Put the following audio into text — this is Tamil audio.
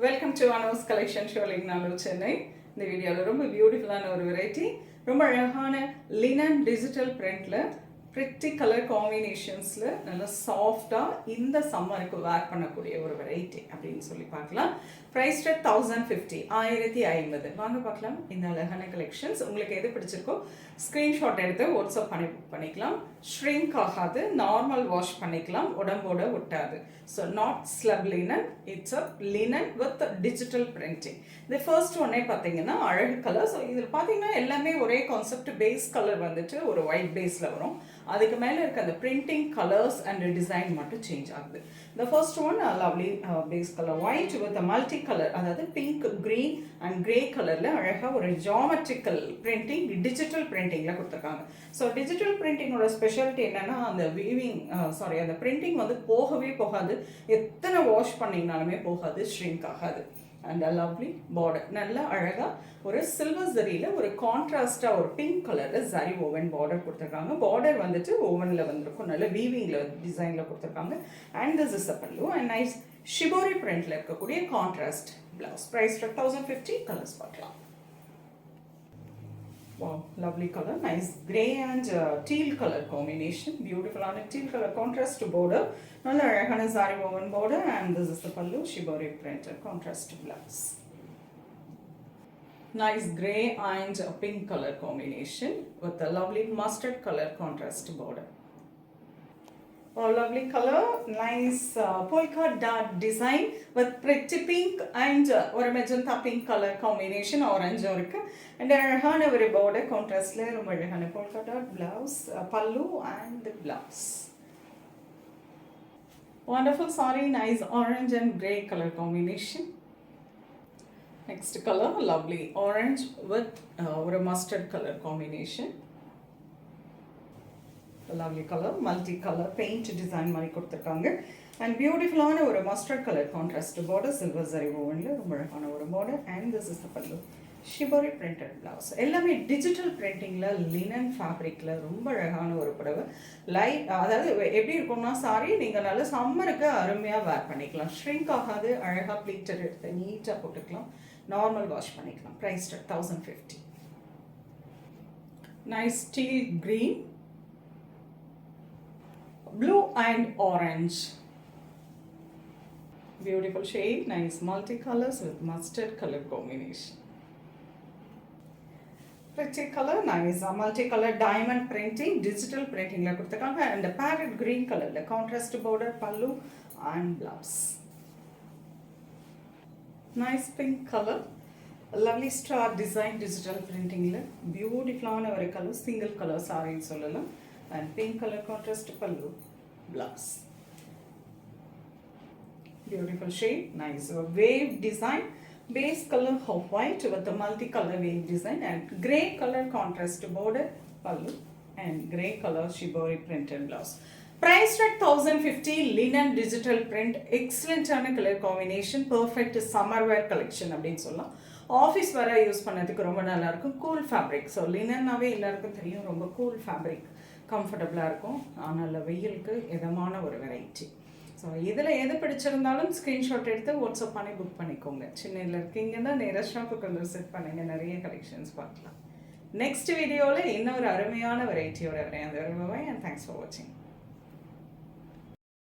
வெல்கம் டு அனோஸ் கலெக்ஷன் ஷோலிங் நாலு சென்னை. இந்த வீடியோவில் ரொம்ப பியூட்டிஃபுல்லான ஒரு வெரைட்டி, ரொம்ப அழகான லினன் டிஜிட்டல் பிரிண்ட்ல பிரிட்டி கலர் காம்பினேஷன்ஸில் நல்லா சாஃப்டாக இந்த சம்மருக்கு வேர் பண்ணக்கூடிய ஒரு வெரைட்டி அப்படின்னு சொல்லி பார்க்கலாம். Price rate 1050 1050. வாங்க பார்க்கலாம் இந்த அழகான கலெக்ஷன்ஸ். உங்களுக்கு எது பிடிச்சிருக்கோ ஸ்க்ரீன்ஷாட் எடுத்து வாட்ஸ்அப் பண்ணி புக் பண்ணிக்கலாம். ஷ்ரிங்க் ஆகாது, நார்மல் வாஷ் பண்ணிக்கலாம், உடம்போட ஒட்டாது. So not slub linen, it's a linen with digital printing. இந்த ஃபர்ஸ்ட் ஒன்னே பார்த்தீங்கன்னா அழகு கலர். ஸோ இதில் பார்த்தீங்கன்னா எல்லாமே ஒரே கான்செப்ட். பேஸ் கலர் வந்துட்டு ஒரு ஒயிட் பேஸில் வரும். அதுக்கு மேலே இருக்க அந்த பிரிண்டிங் கலர்ஸ் அண்ட் டிசைன் மட்டும் சேஞ்ச் ஆகுது. இந்த first one lovely base colour white with multi colour, அதாவது பிங்க், கிரீன் அண்ட் கிரே கலரில் அழகாக ஒரு ஜாமெட்ரிக்கல் பிரிண்டிங் டிஜிட்டல் பிரிண்டிங்கில் கொடுத்துருக்காங்க. ஸோ டிஜிட்டல் பிரிண்டிங்கோட ஸ்பெஷாலிட்டி என்னென்னா அந்த வீவிங் அந்த பிரிண்டிங் வந்து போகவே போகாது. எத்தனை வாஷ் பண்ணிங்கனாலுமே போகாது, ஷ்ரிங்க் ஆகாது. அண்ட் லவ்லி பார்டர், நல்லா அழகாக ஒரு சில்வர் ஜரியில் ஒரு கான்ட்ராஸ்டாக ஒரு பிங்க் கலரில் ஜரி ஓவன் பார்டர் கொடுத்துருக்காங்க. பார்டர் வந்துட்டு ஓவனில் வந்திருக்கும், நல்ல வீவிங்கில் டிசைனில் கொடுத்துருக்காங்க. அண்ட் திஸ் இஸ் அ பல்லு அண்ட் நைஸ் ஷிபோரி பிரிண்டில் இருக்கக்கூடிய கான்ட்ராஸ்ட் பிளவுஸ். ப்ரைஸ் 1050. கலர்ஸ் பார்க்கலாம். Wow, lovely color, nice grey and teal color combination, beautiful on a teal color contrast to border. Nalla alagana zari woven border, and this is the pallu, shibori print contrast blouse. Nice grey and pink color combination with a lovely mustard color contrast border. Oh, lovely color, nice polka dot design with pretty pink and or magenta pink color combination, orange irukku. And அழகான ஒரு border contrastல ரொம்ப அழகான polka dot blouse, pallu and the blouse. Wonderful saree, nice orange and grey color combination. Next color, lovely orange with ஒரு mustard color combination. Lovely color, multi color paint design மாதிரி கொடுத்துருக்காங்க. அண்ட் பியூட்டிஃபுல்லான ஒரு mustard colour contrast border, silver zari ஓவனில் ரொம்ப அழகான ஒரு border. And this is the pallu, shibori printed blouse. எல்லாமே டிஜிட்டல் பிரிண்டிங்கில் லினன் ஃபேப்ரிக்கில் ரொம்ப அழகான ஒரு புடவை. லைட், அதாவது எப்படி இருக்கும்னா சாரி நீங்கள் நல்ல சம்மருக்கு அருமையாக வேர் பண்ணிக்கலாம். ஷ்ரிங்க் ஆகாது, அழகாக ப்ளீட்டட் எடுத்து நீட்டாக போட்டுக்கலாம், நார்மல் வாஷ் பண்ணிக்கலாம். Price 1050. Nice steel green, blue and orange, beautiful shade, nice multicolors with mustard color combination. Pretty color, nice multicolor diamond printing, digital printing la kuduthukanga. And parrot green color la contrast border, pallu and blouse. Nice pink color, a lovely star design digital printing la beautiful ஆன ஒரு color, single color saree சொல்லலாம். And pink color contrast pallu, blouse. Beautiful shade, nice wave design, base color of white with the multicolor wave design, and grey color contrast border, pallu and grey color shibori printed blouse. Price at 1050. Linen digital print, excellent color combination, perfect summer wear collection அப்படின்னு சொல்லலாம். ஆஃபீஸ் வர யூஸ் பண்ணதுக்கு ரொம்ப நல்லா இருக்கும். Cool fabric. ஸோ லினன்னாவே எல்லாருக்கும் தெரியும், ரொம்ப கூல் ஃபேப்ரிக், கம்ஃபர்டபுளாக இருக்கும். ஆனால் வெயிலுக்கு இதமான ஒரு வெரைட்டி. ஸோ இதில் எது பிடிச்சிருந்தாலும் ஸ்க்ரீன்ஷாட் எடுத்து வாட்ஸ்அப் பண்ணி புக் பண்ணிக்கோங்க. சென்னையில் இருக்கீங்கன்னா நேராக ஷாப்புக்கு வந்து விசிட் பண்ணுங்கள், நிறைய கலெக்ஷன்ஸ் பார்க்கலாம். நெக்ஸ்ட் வீடியோவில் இன்னொரு அருமையான வெரைட்டியோட வரேன். அந்த வரவை, அண்ட் தேங்க்ஸ் ஃபார் வாட்சிங்.